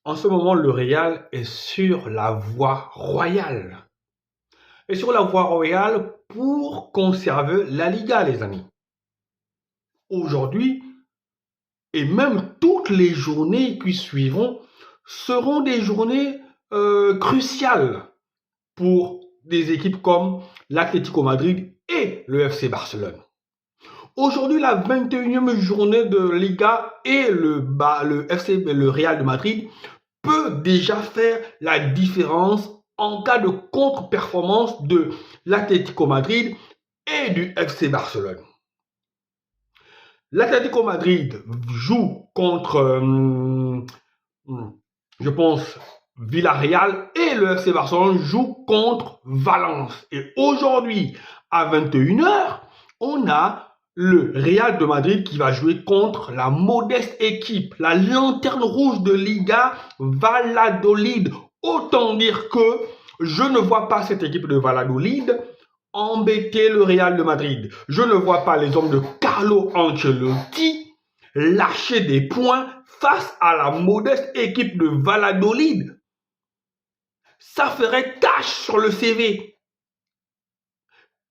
En ce moment, le Real est sur la voie royale. Et sur la voie royale pour conserver la Liga, les amis. Aujourd'hui, et même toutes les journées qui suivront, seront des journées cruciales pour des équipes comme l'Atlético Madrid et le FC Barcelone. Aujourd'hui, la 21e journée de Liga et le Real de Madrid peut déjà faire la différence en cas de contre-performance de l'Atlético Madrid et du FC Barcelone. L'Atlético Madrid joue contre, je pense, Villarreal et le FC Barcelone joue contre Valence. Et aujourd'hui, à 21h, on a le Real de Madrid qui va jouer contre la modeste équipe, la lanterne rouge de Liga, Valladolid. Autant dire que je ne vois pas cette équipe de Valladolid embêter le Real de Madrid. Je ne vois pas les hommes de Carlo Ancelotti lâcher des points face à la modeste équipe de Valladolid. Ça ferait tache sur le CV.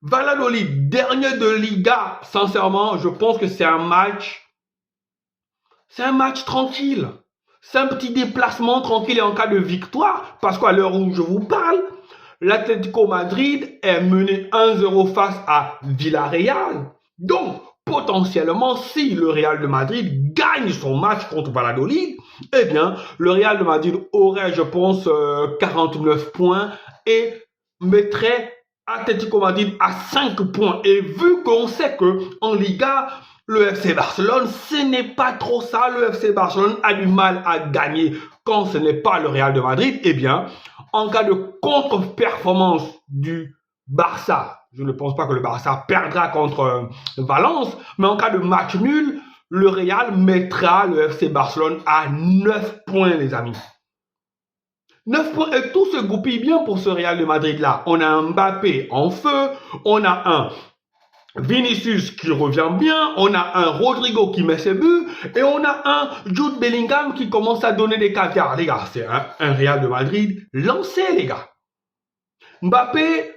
Valladolid, dernier de Liga, sincèrement, je pense que c'est un match tranquille. C'est un petit déplacement tranquille et en cas de victoire, parce qu'à l'heure où je vous parle, l'Atlético Madrid est mené 1-0 face à Villarreal. Donc, potentiellement, si le Real de Madrid gagne son match contre Valladolid, eh bien, le Real de Madrid aurait, je pense, 49 points et mettrait Atlético Madrid à 5 points. Et vu qu'on sait qu'en Liga, le FC Barcelone, ce n'est pas trop ça. Le FC Barcelone a du mal à gagner quand ce n'est pas le Real de Madrid. Eh bien, en cas de contre-performance du Barça, je ne pense pas que le Barça perdra contre Valence, mais en cas de match nul, le Real mettra le FC Barcelone à 9 points, les amis. 9 points et tout se goupille bien pour ce Real de Madrid-là. On a un Mbappé en feu, on a un Vinicius qui revient bien, on a un Rodrigo qui met ses buts et on a un Jude Bellingham qui commence à donner des caviars. Les gars, c'est un Real de Madrid lancé, les gars. Mbappé,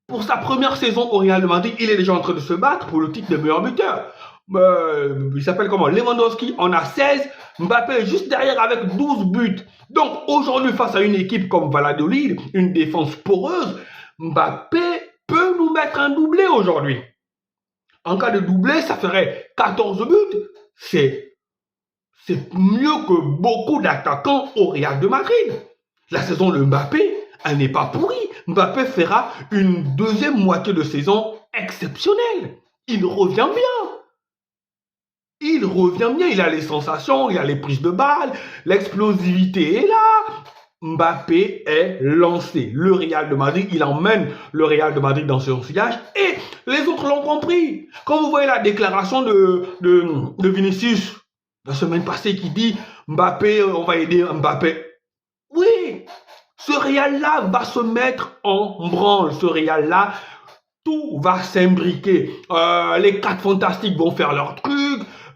pour sa première saison au Real de Madrid, il est déjà en train de se battre pour le titre de meilleur buteur. Il s'appelle comment? Lewandowski en a 16. Mbappé est juste derrière avec 12 buts. Donc aujourd'hui, face à une équipe comme Valladolid, une défense poreuse, Mbappé peut nous mettre un doublé aujourd'hui. En cas de doublé, ça ferait 14 buts. C'est mieux que beaucoup d'attaquants au Real de Madrid. La saison de Mbappé, elle n'est pas pourrie. Mbappé fera une deuxième moitié de saison exceptionnelle. Il revient bien. Il revient bien, il a les sensations, il a les prises de balles, l'explosivité est là. Mbappé est lancé. Le Real de Madrid, il emmène le Real de Madrid dans son sillage et les autres l'ont compris. Quand vous voyez la déclaration de Vinicius la semaine passée qui dit Mbappé, on va aider Mbappé. Oui, ce Real-là va se mettre en branle. Ce Real-là, tout va s'imbriquer. Les 4 fantastiques vont faire leur truc.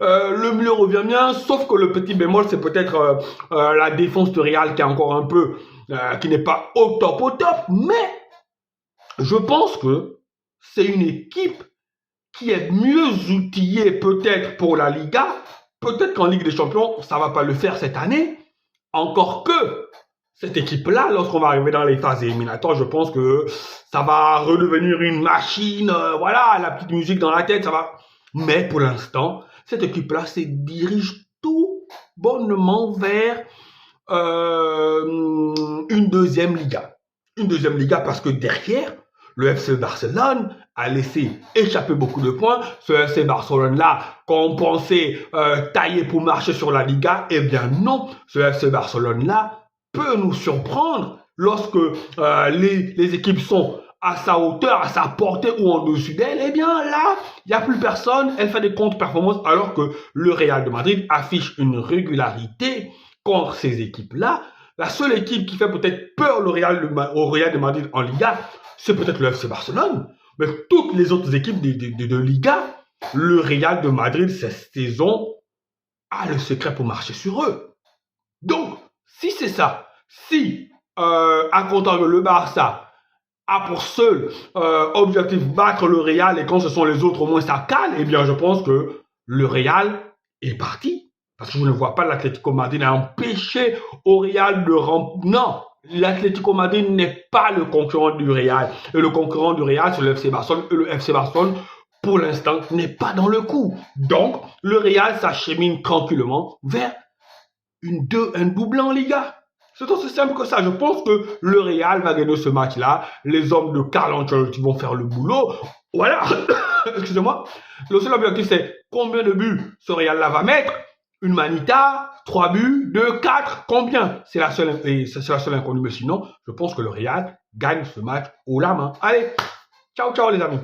Le milieu revient bien, sauf que le petit bémol, c'est peut-être la défense de Real qui est encore un peu, qui n'est pas au top, mais je pense que c'est une équipe qui est mieux outillée peut-être pour la Liga, peut-être qu'en Ligue des Champions, ça va pas le faire cette année, encore que cette équipe-là, lorsqu'on va arriver dans les phases éliminatoires, je pense que ça va redevenir une machine, voilà, la petite musique dans la tête, ça va. Mais pour l'instant, cette équipe-là se dirige tout bonnement vers une deuxième Liga. Une deuxième Liga parce que derrière, le FC Barcelone a laissé échapper beaucoup de points. Ce FC Barcelone-là, qu'on pensait tailler pour marcher sur la Liga, eh bien non. Ce FC Barcelone-là peut nous surprendre lorsque les équipes sont à sa hauteur, à sa portée ou en dessus d'elle, eh bien là, il n'y a plus personne, elle fait des contre-performances alors que le Real de Madrid affiche une régularité contre ces équipes-là. La seule équipe qui fait peut-être peur au Real de Madrid en Liga, c'est peut-être le FC Barcelone. Mais toutes les autres équipes de Liga, le Real de Madrid, cette saison, a le secret pour marcher sur eux. Donc, Si c'est ça, si à contrario le Barça a pour seul objectif battre le Real et quand ce sont les autres au moins ça calme, eh bien je pense que le Real est parti. Parce que je ne vois pas l'Atlético Madrid empêcher au Real de remplir. Non, l'Atlético Madrid n'est pas le concurrent du Real. Et le concurrent du Real, c'est le FC Barcelone. Et le FC Barcelone, pour l'instant, n'est pas dans le coup. Donc, le Real s'achemine tranquillement vers un double en Liga. C'est aussi simple que ça. Je pense que le Real va gagner ce match-là. Les hommes de Carlo Ancelotti vont faire le boulot. Voilà. Excusez-moi. Le seul objectif, c'est combien de buts ce Real-là va mettre. Une manita, 3 buts, 2, 4, combien? C'est la seule inconnue. Mais sinon, je pense que le Real gagne ce match haut la main. Allez, ciao, ciao les amis.